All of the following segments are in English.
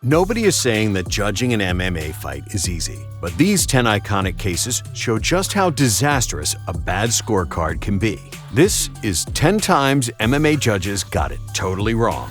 Nobody is saying that judging an MMA fight is easy, but these 10 iconic cases show just how disastrous a bad scorecard can be. This is 10 times MMA judges got it totally wrong.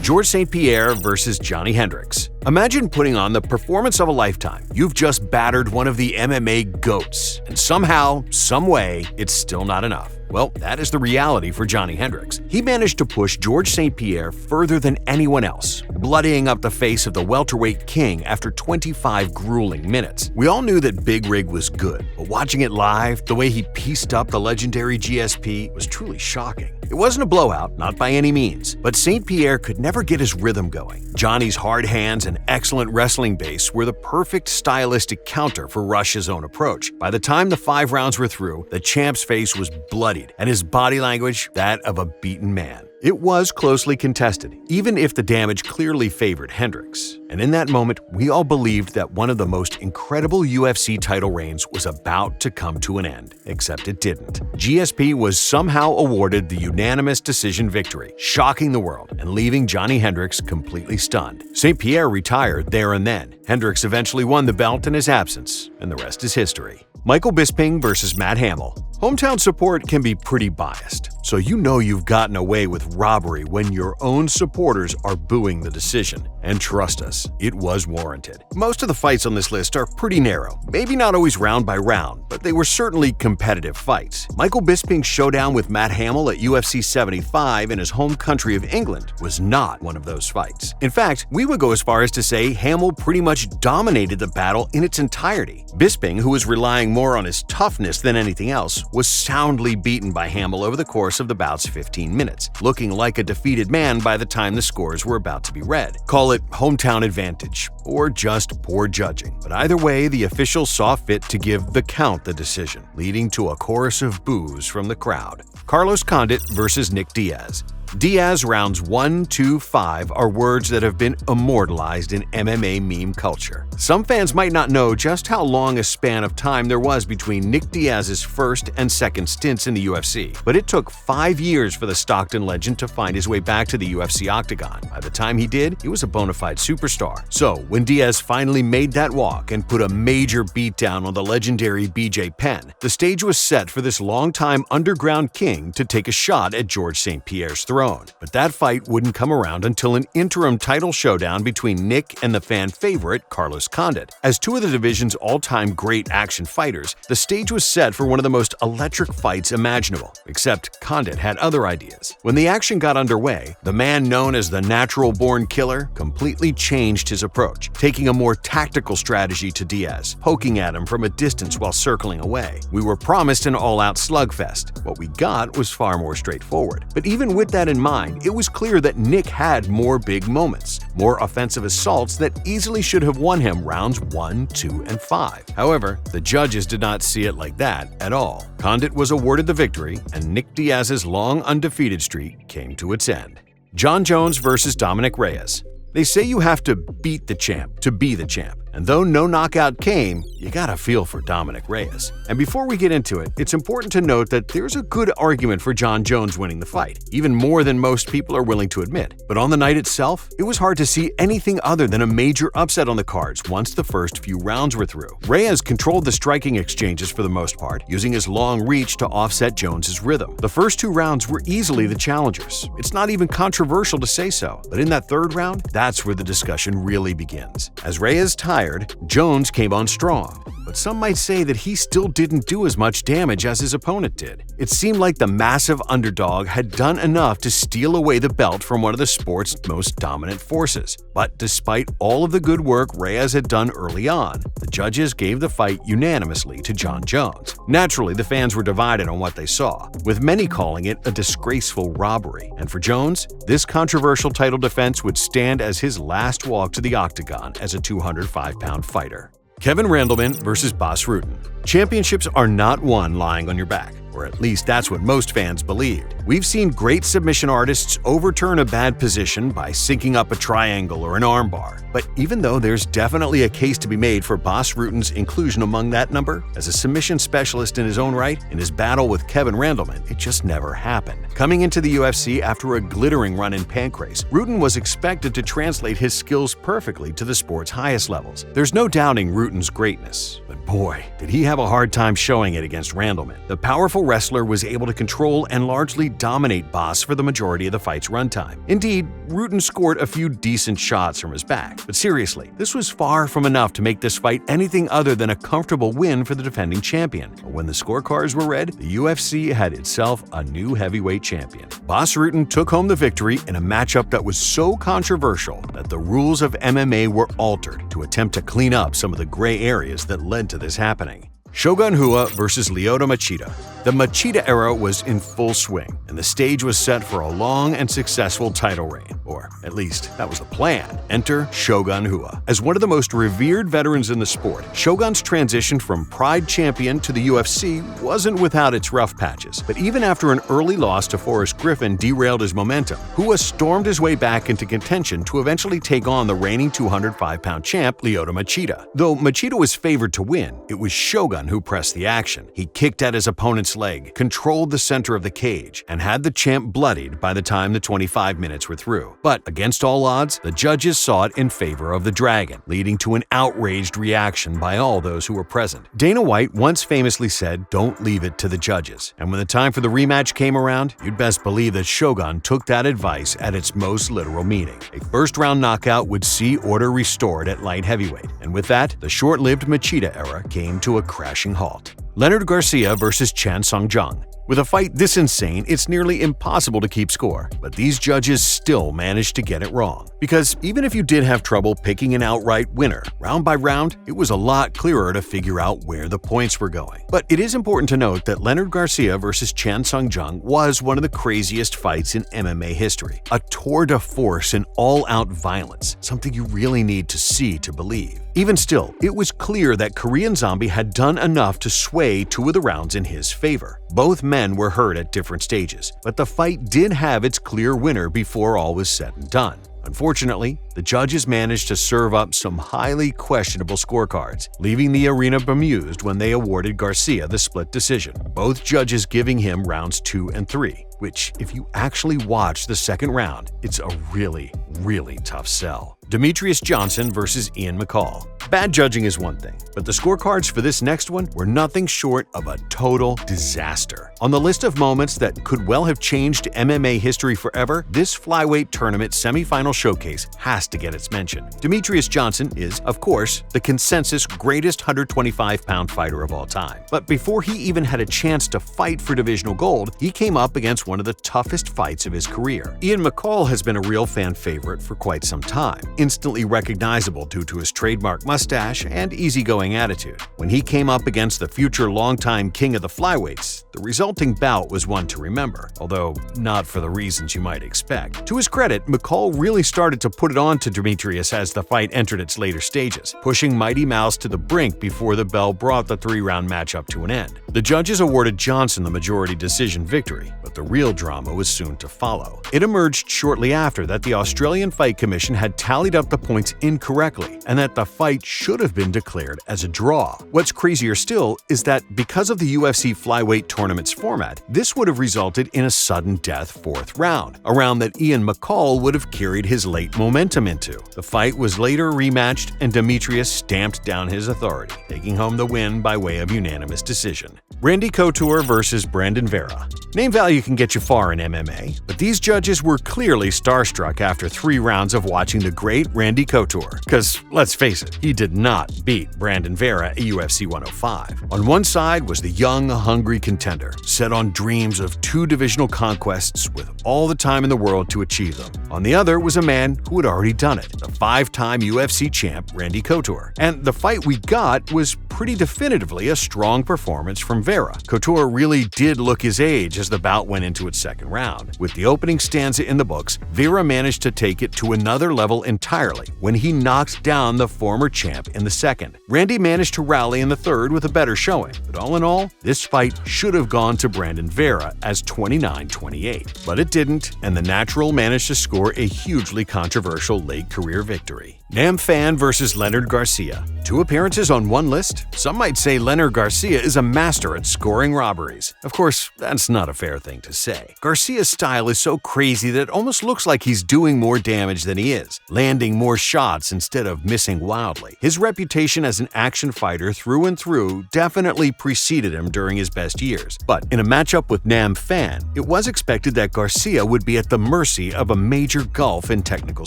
Georges St-Pierre versus Johny Hendricks. Imagine putting on the performance of a lifetime. You've just battered one of the MMA GOATs, and somehow, someway, it's still not enough. Well, that is the reality for Johny Hendricks. He managed to push Georges St-Pierre further than anyone else, bloodying up the face of the welterweight king after 25 grueling minutes. We all knew that Big Rig was good, but watching it live, the way he pieced up the legendary GSP was truly shocking. It wasn't a blowout, not by any means, but St-Pierre could never get his rhythm going. Johnny's hard hands and excellent wrestling base were the perfect stylistic counter for Rush's own approach. By the time the 5 rounds were through, the champ's face was bloodied, and his body language that of a beaten man. It was closely contested, even if the damage clearly favored Hendricks. And in that moment, we all believed that one of the most incredible UFC title reigns was about to come to an end, except it didn't. GSP was somehow awarded the unanimous decision victory, shocking the world and leaving Johny Hendricks completely stunned. St-Pierre retired there and then. Hendricks eventually won the belt in his absence, and the rest is history. Michael Bisping versus Matt Hamill. Hometown support can be pretty biased, so you know you've gotten away with robbery when your own supporters are booing the decision. And trust us, it was warranted. Most of the fights on this list are pretty narrow, maybe not always round by round, but they were certainly competitive fights. Michael Bisping's showdown with Matt Hamill at UFC 75 in his home country of England was not one of those fights. In fact, we would go as far as to say Hamill pretty much dominated the battle in its entirety. Bisping, who was relying more on his toughness than anything else, was soundly beaten by Hamill over the course of the bout's 15 minutes, looking like a defeated man by the time the scores were about to be read. Call it hometown advantage, or just poor judging. But either way, the officials saw fit to give the count the decision, leading to a chorus of boos from the crowd. Carlos Condit versus Nick Diaz. Diaz rounds 1, 2, 5 are words that have been immortalized in MMA meme culture. Some fans might not know just how long a span of time there was between Nick Diaz's first and second stints in the UFC, but it took 5 years for the Stockton legend to find his way back to the UFC octagon. By the time he did, he was a bona fide superstar. So, when Diaz finally made that walk and put a major beatdown on the legendary BJ Penn, the stage was set for this longtime underground king to take a shot at Georges St-Pierre's throne. But that fight wouldn't come around until an interim title showdown between Nick and the fan favorite Carlos Condit. As two of the division's all-time great action fighters, the stage was set for one of the most electric fights imaginable, except Condit had other ideas. When the action got underway, the man known as the natural-born killer completely changed his approach, taking a more tactical strategy to Diaz, poking at him from a distance while circling away. We were promised an all-out slugfest. What we got was far more straightforward. But even with that in mind, it was clear that Nick had more big moments, more offensive assaults that easily should have won him rounds 1, 2, and 5. However, the judges did not see it like that at all. Condit was awarded the victory, and Nick Diaz's long undefeated streak came to its end. Jon Jones versus Dominic Reyes. They say you have to beat the champ to be the champ. And though no knockout came, you gotta feel for Dominic Reyes. And before we get into it, it's important to note that there's a good argument for Jon Jones winning the fight, even more than most people are willing to admit. But on the night itself, it was hard to see anything other than a major upset on the cards once the first few rounds were through. Reyes controlled the striking exchanges for the most part, using his long reach to offset Jones's rhythm. The first 2 rounds were easily the challengers. It's not even controversial to say so. But in that third round, that's where the discussion really begins. As Reyes tired, Jones came on strong, but some might say that he still didn't do as much damage as his opponent did. It seemed like the massive underdog had done enough to steal away the belt from one of the sport's most dominant forces. But despite all of the good work Reyes had done early on, the judges gave the fight unanimously to Jon Jones. Naturally, the fans were divided on what they saw, with many calling it a disgraceful robbery. And for Jones, this controversial title defense would stand as his last walk to the octagon as a 205-pound fighter. Kevin Randleman versus Bas Rutten. Championships are not won lying on your back. or at least that's what most fans believed. We've seen great submission artists overturn a bad position by syncing up a triangle or an armbar, but even though there's definitely a case to be made for Bas Rutten's inclusion among that number, as a submission specialist in his own right, in his battle with Kevin Randleman, it just never happened. Coming into the UFC after a glittering run in Pancrase, Rutten was expected to translate his skills perfectly to the sport's highest levels. There's no doubting Rutten's greatness, but boy, did he have a hard time showing it against Randleman. The powerful wrestler was able to control and largely dominate Bas for the majority of the fight's runtime. Indeed, Rutten scored a few decent shots from his back, but seriously, this was far from enough to make this fight anything other than a comfortable win for the defending champion. But when the scorecards were read, the UFC had itself a new heavyweight champion. Bas Rutten took home the victory in a matchup that was so controversial that the rules of MMA were altered to attempt to clean up some of the gray areas that led to this happening. Shogun Rua versus Lyoto Machida. The Machida era was in full swing, and the stage was set for a long and successful title reign, or at least that was the plan. Enter Shogun Rua. As one of the most revered veterans in the sport, Shogun's transition from Pride champion to the UFC wasn't without its rough patches. But even after an early loss to Forrest Griffin derailed his momentum, Rua stormed his way back into contention to eventually take on the reigning 205-pound champ Lyoto Machida. Though Machida was favored to win, it was Shogun who pressed the action. He kicked at his opponent's leg, controlled the center of the cage, and had the champ bloodied by the time the 25 minutes were through. But against all odds, the judges saw it in favor of the Dragon, leading to an outraged reaction by all those who were present. Dana White once famously said, "Don't leave it to the judges." And when the time for the rematch came around, you'd best believe that Shogun took that advice at its most literal meaning. A first-round knockout would see order restored at light heavyweight, and with that, the short-lived Machida era came to a crashing halt. Leonard Garcia versus Chan Sung Jung. With a fight this insane, it's nearly impossible to keep score, but these judges still managed to get it wrong. Because even if you did have trouble picking an outright winner, round by round, it was a lot clearer to figure out where the points were going. But it is important to note that Leonard Garcia versus Chan Sung Jung was one of the craziest fights in MMA history. A tour de force in all-out violence, something you really need to see to believe. Even still, it was clear that Korean Zombie had done enough to sway two of the rounds in his favor. Both men were hurt at different stages, but the fight did have its clear winner before all was said and done. Unfortunately, the judges managed to serve up some highly questionable scorecards, leaving the arena bemused when they awarded Garcia the split decision, both judges giving him rounds 2 and 3, which, if you actually watch the second round, it's a really, really tough sell. Demetrious Johnson versus Ian McCall. Bad judging is one thing, but the scorecards for this next one were nothing short of a total disaster. On the list of moments that could well have changed MMA history forever, this flyweight tournament semifinal showcase has to get its mention. Demetrious Johnson is, of course, the consensus greatest 125-pound fighter of all time. But before he even had a chance to fight for divisional gold, he came up against one of the toughest fights of his career. Ian McCall has been a real fan favorite for quite some time, instantly recognizable due to his trademark mustache and easygoing attitude. When he came up against the future longtime king of the flyweights, the resulting bout was one to remember, although not for the reasons you might expect. To his credit, McCall really started to put it on to Demetrious as the fight entered its later stages, pushing Mighty Mouse to the brink before the bell brought the 3-round matchup to an end. The judges awarded Johnson the majority decision victory, but the real drama was soon to follow. It emerged shortly after that the Australian Fight Commission had tallied up the points incorrectly, and that the fight should have been declared as a draw. What's crazier still is that because of the UFC flyweight tournament's format, this would have resulted in a sudden death 4th round, a round that Ian McCall would have carried his late momentum into. The fight was later rematched, and Demetrious stamped down his authority, taking home the win by way of unanimous decision. Randy Couture versus Brandon Vera. Name value can get you far in MMA, but these judges were clearly starstruck after 3 rounds of watching the great Randy Couture. Because, let's face it, he did not beat Brandon Vera at UFC 105. On one side was the young, hungry contender, set on dreams of 2 divisional conquests with all the time in the world to achieve them. On the other was a man who had already done it, the 5-time UFC champ Randy Couture. And the fight we got was pretty definitively a strong performance from Vera. Couture really did look his age as the bout went into its second round. With the opening stanza in the books, Vera managed to take it to another level entirely entirely when he knocked down the former champ in the second. Randy managed to rally in the third with a better showing, but all in all, this fight should have gone to Brandon Vera as 29-28. But it didn't, and the natural managed to score a hugely controversial late career victory. Nam Phan versus Leonard Garcia. 2 appearances on one list? Some might say Leonard Garcia is a master at scoring robberies. Of course, that's not a fair thing to say. Garcia's style is so crazy that it almost looks like he's doing more damage than he is, landing more shots instead of missing wildly. His reputation as an action fighter through and through definitely preceded him during his best years. But in a matchup with Nam Phan, it was expected that Garcia would be at the mercy of a major gulf in technical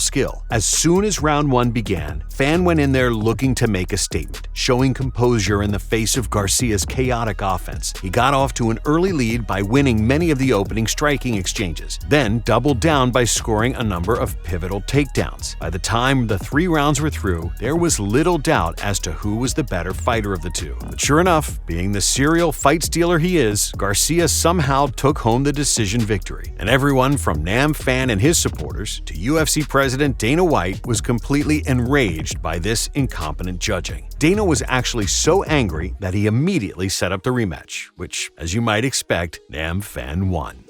skill. As soon as round 1 began, Phan went in there looking to make a statement, showing composure in the face of Garcia's chaotic offense. He got off to an early lead by winning many of the opening striking exchanges, then doubled down by scoring a number of pivotal takedowns. By the time the 3 rounds were through, there was little doubt as to who was the better fighter of the two. But sure enough, being the serial fight stealer he is, Garcia somehow took home the decision victory. And everyone from Nam Phan and his supporters to UFC President Dana White was completely enraged by this incompetent judging. Dana was actually so angry that he immediately set up the rematch, which, as you might expect, Nam Phan won.